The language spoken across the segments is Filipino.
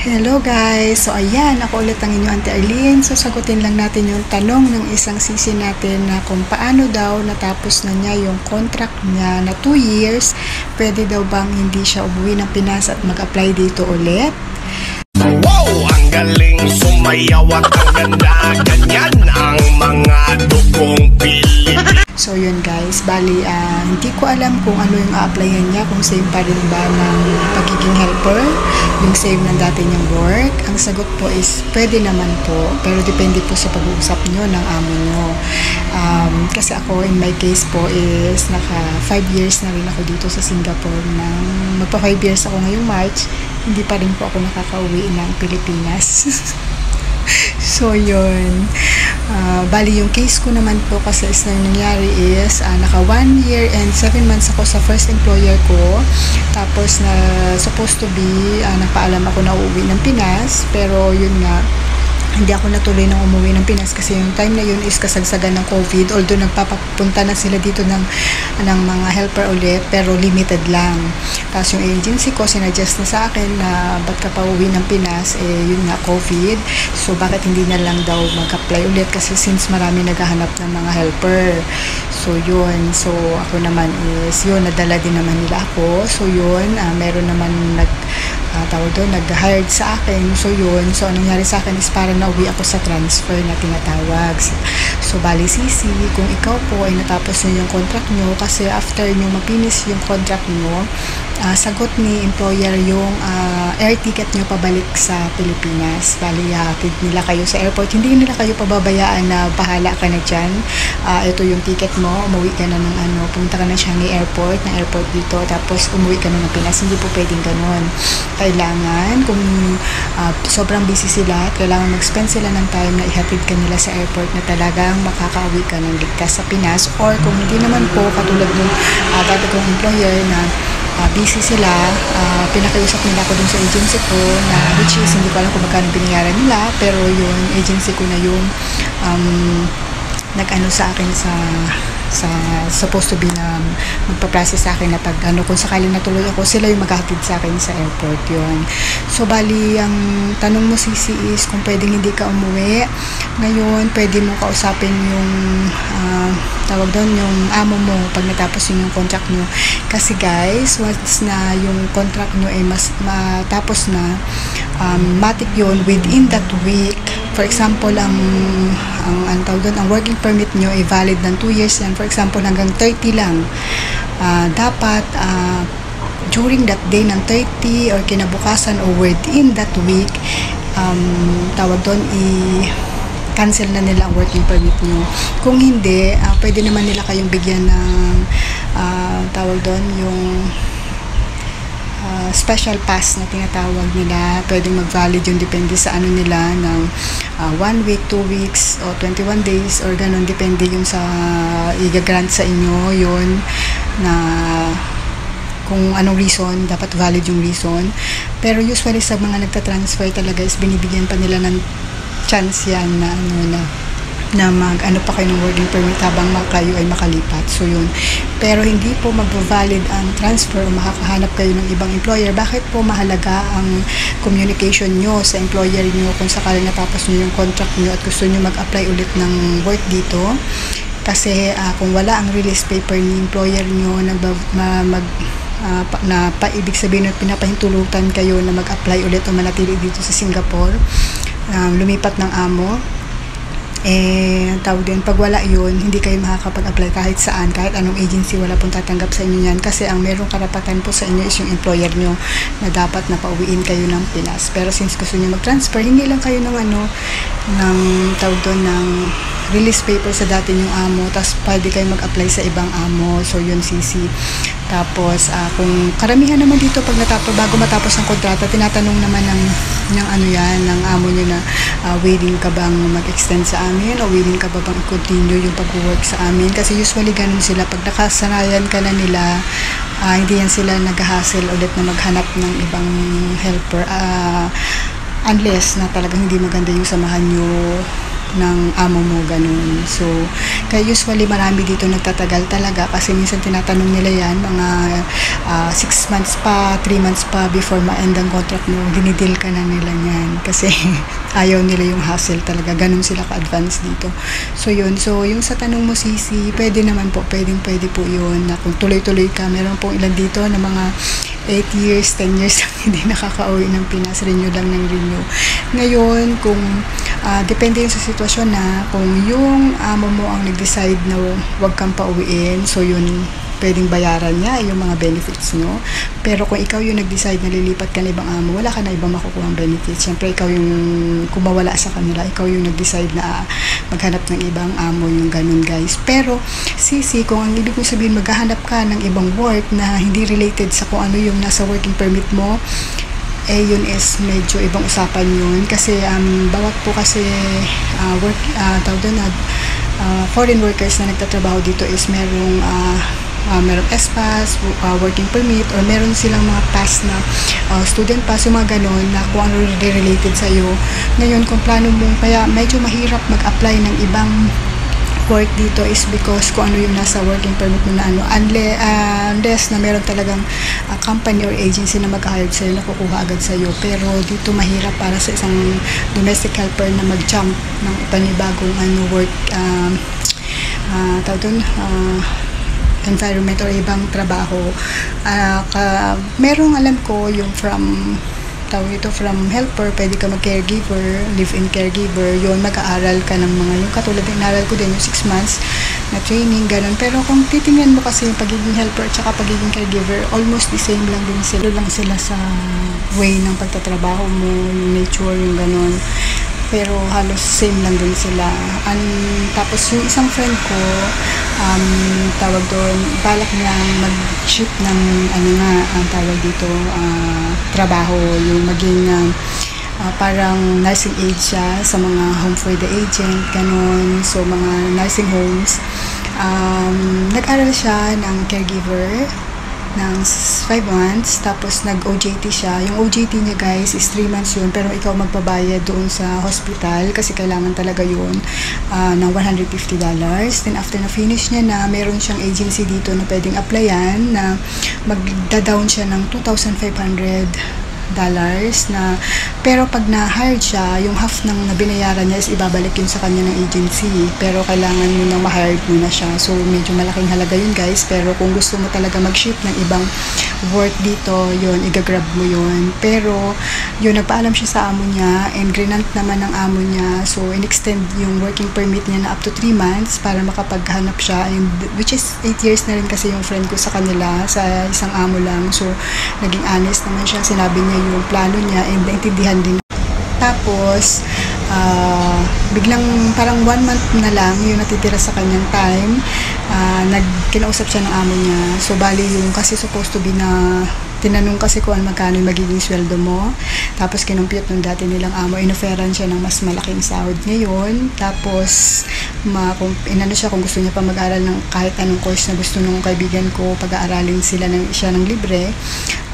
Hello guys! So ayan, ako ulit ang inyong Auntie Arlene. So sagutin lang natin yung tanong ng isang sisi natin na kung paano daw natapos na niya yung contract niya na 2 years, pwede daw bang hindi siya umuwi ng Pinas at mag-apply dito ulit? Wow! Ang galing sumayaw at ang ganda, ganyan ang mga dugong Pilipino. So yun guys, bali hindi ko alam kung ano yung a-applyan niya, kung same pa rin ba ng pagiging helper, yung same ng dati niyang work. Ang sagot po is pwede naman po, pero depende po sa pag-uusap nyo ng amo nyo. Kasi ako in my case po is naka 5 years na rin ako dito sa Singapore. Magpa 5 years ako ngayong March, hindi pa rin po ako nakakauwi ng Pilipinas. So yun, bali yung case ko naman po kasi is na nangyari is naka 1 year and 7 months ako sa first employer ko, tapos na supposed to be nagpaalam ako na uuwi ng Pinas, pero yun nga, hindi ako natuloy nang umuwi ng Pinas kasi yung time na yun is kasagsagan ng COVID, although nagpapapunta na sila dito ng mga helper ulit, pero limited lang. Tapos yung agency ko sinadjust na sa akin na ba't ka pa uwi ng Pinas, yun nga COVID, so bakit hindi na lang daw mag-apply ulit kasi since marami naghahanap ng mga helper. So yun, so ako naman is yun, nadala din naman nila ako. So yun, meron naman nag-hired sa akin. So yun, so anong nangyari sa akin is parang nauwi ako sa transfer na tinatawag. So bali sisi, kung ikaw po ay natapos nyo yung contract nyo, kasi after nyo mapinis yung contract nyo, sagot ni employer yung air ticket nyo pabalik sa Pilipinas. Bali hatid nila kayo sa airport, hindi nila kayo pababayaan na bahala ka na dyan, ito yung ticket mo, umuwi ka na ng punta ka na Changi Airport, na airport dito, tapos umuwi ka na ng Pinas. Hindi po pwedeng ganun. Kailangan, kung sobrang busy sila, kailangan mag-spend sila ng time na ihatid ka nila sa airport na talagang makakauwi ka ng ligtas sa Pinas. Or kung hindi naman po, katulad ng dati kong employer na busy sila, pinakiusap nila ako dun sa agency ko na which is hindi ko alam kung magkano binayaran nila, pero yung agency ko na yung nag-ano sa akin sa supposed to be na magpa-process sa akin na pag kung sakaling natuloy ako, sila yung maghahatid sa akin sa airport. Yun. So bali ang tanong mo sisi is kung pwedeng hindi ka umuwi ngayon, pwede mo kausapin yung tawag doon, yung amo mo pag natapos yung contract nyo. Kasi guys, once na yung contract nyo ay matapos na, matik yun within that week. For example, ang working permit nyo ay valid ng 2 years yan. For example, hanggang 30 lang. Dapat during that day ng 30 or kinabukasan or within that week, tawag doon, cancel na nila ang working permit nyo. Kung hindi, pwede naman nila kayong bigyan ng tawag doon, yung special pass na tinatawag nila. Pwedeng mag-valid yung depende sa ano nila ng 1 week, 2 weeks o 21 days or ganun, depende yung sa i-grant sa inyo yun na kung anong reason, dapat valid yung reason. Pero usually sa mga nagta-transfer talaga is binibigyan pa nila ng chance yan na na mag-ano pa kayo ng working permit habang kayo ay makalipat. So yun. Pero hindi po magvo-valid ang transfer o makakahanap kayo ng ibang employer. Bakit po mahalaga ang communication nyo sa employer nyo kung sakaling natapos nyo yung contract nyo at gusto nyo mag-apply ulit ng work dito? Kasi kung wala ang release paper ni employer nyo na ibig sabihin na pinapahintulutan kayo na mag-apply ulit o manatili dito sa Singapore, lumipat ng amo, tawag din, pag wala yun, hindi kayo makakapag-apply kahit saan, kahit anong agency, wala pong tatanggap sa inyo yan, kasi ang merong karapatan po sa inyo is yung employer nyo na dapat na pauwiin kayo ng Pinas. Pero since gusto nyo mag-transfer, hindi lang kayo ng tawag doon, ng release paper sa dati yung amo, tapos pwede kayo mag-apply sa ibang amo. So yun sisi. Tapos kung karamihan naman dito pag bago matapos ang kontrata, tinatanong naman ng amo nyo na willing ka bang mag-extend sa amin o willing ka ba bang i-continue yung pag-work sa amin, kasi usually ganun sila pag nakasanayan ka na nila, hindi yan sila nag-hassle ulit na maghanap ng ibang helper, unless na talagang hindi maganda yung samahan nyo ng amo mo, ganun. So, kaya usually marami dito nagtatagal talaga kasi minsan tinatanong nila yan mga 6 months pa, 3 months pa before ma-end ang contract mo, dinidil ka na nila yan kasi ayaw nila yung hassle talaga, ganun sila ka-advance dito. So yun, so yung sa tanong mo Sisi, pwede naman po, pwede po yun na kung tuloy-tuloy ka. Meron pong ilan dito na mga 8 years, 10 years hindi nakaka-uwi ng Pinas, renew lang ng renew. Ngayon, kung depende yun sa sitwasyon na kung yung amo mo ang nag-decide na wag kang pauwiin, so yun, pwedeng bayaran niya yung mga benefits nyo. Pero kung ikaw yung nag-decide na lilipat ka na ibang amo, wala ka na ibang makukuha ang benefits. Siyempre, ikaw yung kumawala sa kanila, ikaw yung nag-decide na maghanap ng ibang amo, yung ganun guys. Pero, Sisi, kung ang ibig kong sabihin, maghahanap ka ng ibang work na hindi related sa kung ano yung nasa working permit mo, eh yun is medyo ibang usapan yun kasi bawat po kasi foreign workers na nagtatrabaho dito is merong SPAS, working permit, or meron silang mga pass na student pass, yung mga ganon na kung ano related sa'yo. Ngayon, kung plano mong, kaya medyo mahirap mag-apply ng ibang work dito is because kung ano yung nasa working permit mo na ano, unless na meron talagang company or agency na mag-hire sa'yo, na kukuha agad sa'yo. Pero dito mahirap para sa isang domestic helper na mag-jump ng panibagong work environment or ibang trabaho. Merong alam ko yung from helper, pwede ka mag-caregiver, live-in caregiver, yun, mag-aaral ka ng mga, yung katulad din, naral ko din yung 6 months na training, ganun. Pero kung titingnan mo kasi yung pagiging helper at saka pagiging caregiver, almost the same lang din sila sa way ng pagtatrabaho mo, yung nature, yung ganun. Pero halos same lang din sila. Tapos yung isang friend ko, tawag doon, balak niyang mag-ship ng ang tawag dito, trabaho, yung maging parang nursing aid siya sa mga home for the agent, ganun. So mga nursing homes. Nag-aral siya ng caregiver ng 5 months, tapos nag-OJT siya. Yung OJT niya guys is 3 months yun, pero ikaw magbabayad doon sa hospital kasi kailangan talaga yun ng $150. Then after na finish niya na, meron siyang agency dito na pwedeng applyan na magda-down siya ng $2,500 na, pero pag na-hired siya, yung half ng nabinayaran niya is ibabalik yun sa kanya ng agency, pero kailangan mo nang ma-hired muna siya. So medyo malaking halaga yun guys, pero kung gusto mo talaga mag-shift ng ibang work dito, yun, igagrab mo yun. Pero yun, nagpaalam siya sa amo niya and grinant naman ng amo niya, so in-extend yung working permit niya na up to 3 months para makapaghanap siya, and which is 8 years na rin kasi yung friend ko sa kanila, sa isang amo lang. So naging honest naman siya, sinabi niya yung plano niya and naintindihan din. Tapos biglang parang 1 month na lang yung natitira sa kanyang time, kinausap siya ng amo niya. So bali yung kasi supposed to be na tinanong kasi kung magkano yung magiging sweldo mo, tapos kinumpute nung dati nilang amo, inoferan siya ng mas malaking sahod ngayon. Tapos kung inano siya kung gusto niya pa mag-aral ng kahit anong course na gusto nung kaibigan ko, pag-aaralin siya ng libre.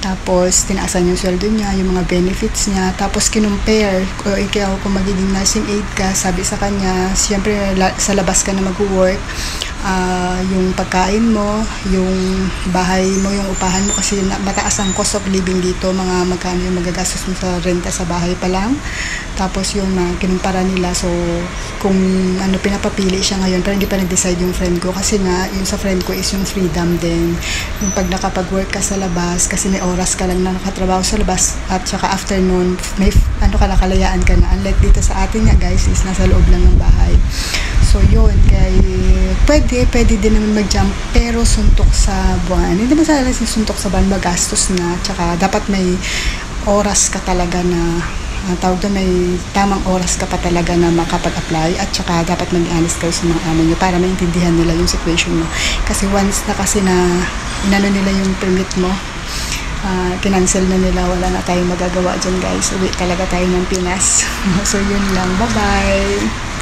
Tapos tinaasan yung sweldo niya, yung mga benefits niya, tapos kinumpare ikaw kung magiging nursing aid ka, sabi sa kanya, siyempre sa labas ka na mag-work, yung pagkain mo, yung bahay mo, yung upahan mo, kasi mataas ang cost of living dito, mga magkano yung magagastos mo sa renta sa bahay pa lang. Tapos yun, kinumpara nila. So kung pinapapili siya ngayon, pero hindi pa nag-decide yung friend ko, kasi nga yung sa friend ko is yung freedom din, yung pag nakapag-work ka sa labas, kasi may oras ka lang na nakatrabaho sa labas, at saka afternoon may kalayaan ka na. Unlike dito sa atin nga guys, is nasa loob lang ng bahay. So yun, pwede din naman mag-jump, pero suntok sa buwan. Hindi ba sa suntok sa buwan, magastos na, tsaka dapat may oras ka talaga na tawag doon, may tamang oras ka pa talaga na makapag-apply, at saka dapat mag-honest kayo sa mga amo nyo para maintindihan nila yung situation mo. Kasi once na kasi na inano nila yung permit mo, kinancel na nila, wala na tayong magagawa dyan guys. Uwi talaga tayo ng Pinas. So yun lang, bye bye.